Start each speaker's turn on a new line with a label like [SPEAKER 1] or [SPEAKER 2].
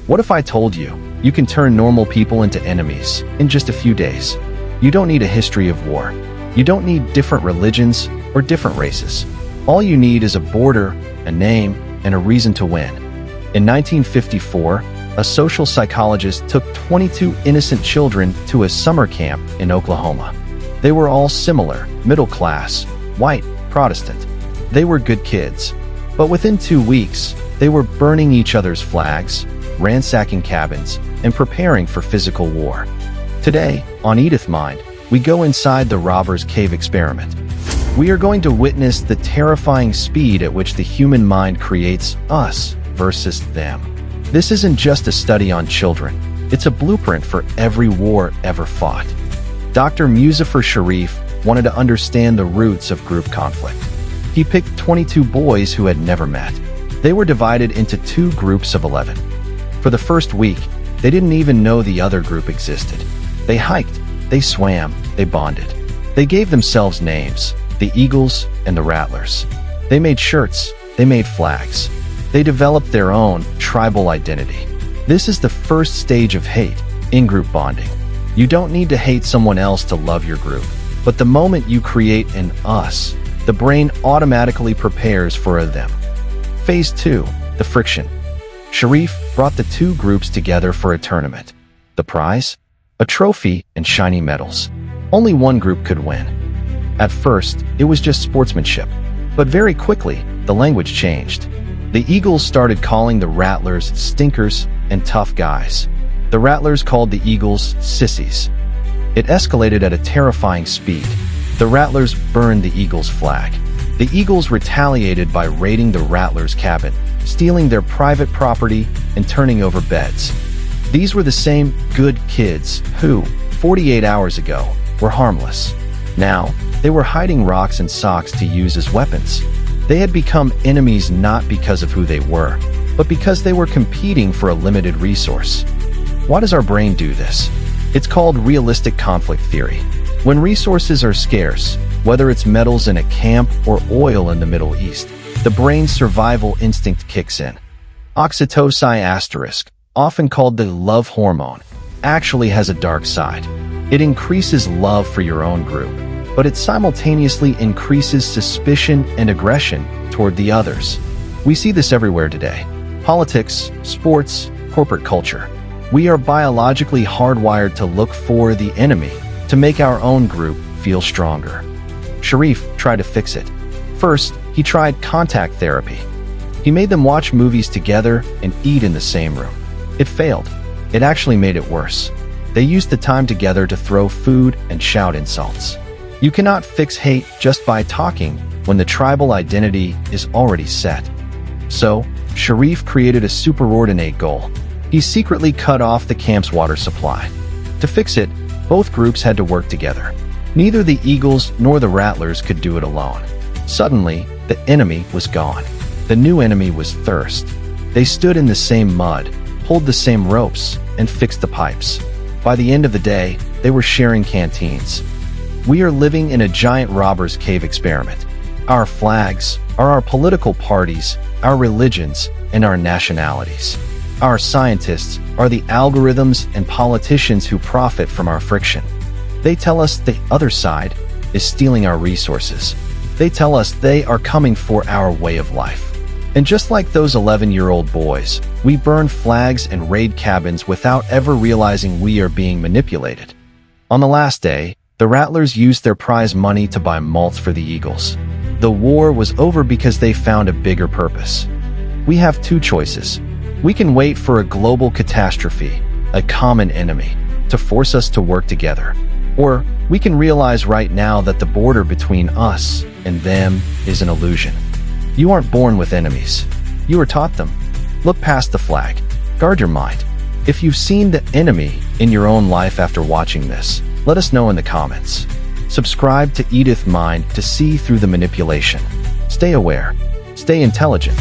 [SPEAKER 1] What if I told you, you can turn normal people into enemies in just a few days? You don't need a history of war. You don't need different religions or different races. All you need is a border, a name, and a reason to win. In 1954, a social psychologist took 22 innocent children to a summer camp in Oklahoma. They were all similar, middle class, white, Protestant. They were good kids. But within 2 weeks, they were burning each other's flags, ransacking cabins, and preparing for physical war. Today, on EDITH Mind, we go inside the robber's cave experiment. We are going to witness the terrifying speed at which the human mind creates us versus them. This isn't just a study on children. It's a blueprint for every war ever fought. Dr. Muzafer Sharif wanted to understand the roots of group conflict. He picked 22 boys who had never met. They were divided into 2 groups of 11. For the first week, they didn't even know the other group existed. They hiked, they swam, they bonded. They gave themselves names, the Eagles and the Rattlers. They made shirts, they made flags. They developed their own tribal identity. This is the first stage of hate, in-group bonding. You don't need to hate someone else to love your group, but the moment you create an us, the brain automatically prepares for a them. Phase 2, the friction. Sharif brought the 2 groups together for a tournament. The prize? A trophy and shiny medals. Only one group could win. At first, it was just sportsmanship, but very quickly, the language changed. The Eagles started calling the Rattlers stinkers and tough guys. The Rattlers called the Eagles sissies. It escalated at a terrifying speed. The Rattlers burned the Eagles' flag. The Eagles retaliated by raiding the Rattlers' cabin, stealing their private property, and turning over beds. These were the same good kids who, 48 hours ago, were harmless. Now, they were hiding rocks and socks to use as weapons. They had become enemies not because of who they were, but because they were competing for a limited resource. Why does our brain do this? It's called realistic conflict theory. When resources are scarce, whether it's metals in a camp or oil in the Middle East, the brain's survival instinct kicks in. Oxytocin*, often called the love hormone, actually has a dark side. It increases love for your own group, but it simultaneously increases suspicion and aggression toward the others. We see this everywhere today. Politics, sports, corporate culture. We are biologically hardwired to look for the enemy, to make our own group feel stronger. Sharif tried to fix it. First, he tried contact therapy. He made them watch movies together and eat in the same room. It failed. It actually made it worse. They used the time together to throw food and shout insults. You cannot fix hate just by talking when the tribal identity is already set. So, Sharif created a superordinate goal. He secretly cut off the camp's water supply. To fix it, both groups had to work together. Neither the Eagles nor the Rattlers could do it alone. Suddenly, the enemy was gone. The new enemy was thirst. They stood in the same mud, pulled the same ropes, and fixed the pipes. By the end of the day, they were sharing canteens. We are living in a giant robber's cave experiment. Our flags are our political parties, our religions, and our nationalities. Our scientists are the algorithms and politicians who profit from our friction. They tell us the other side is stealing our resources. They tell us they are coming for our way of life. And just like those 11-year-old boys, we burn flags and raid cabins without ever realizing we are being manipulated. On the last day, the Rattlers used their prize money to buy malts for the Eagles. The war was over because they found a bigger purpose. We have 2 choices. We can wait for a global catastrophe, a common enemy, to force us to work together. Or we can realize right now that the border between us and them is an illusion. You aren't born with enemies. You are taught them. Look past the flag. Guard your mind. If you've seen the enemy in your own life after watching this, let us know in the comments. Subscribe to EDITH Mind to see through the manipulation. Stay aware. Stay intelligent.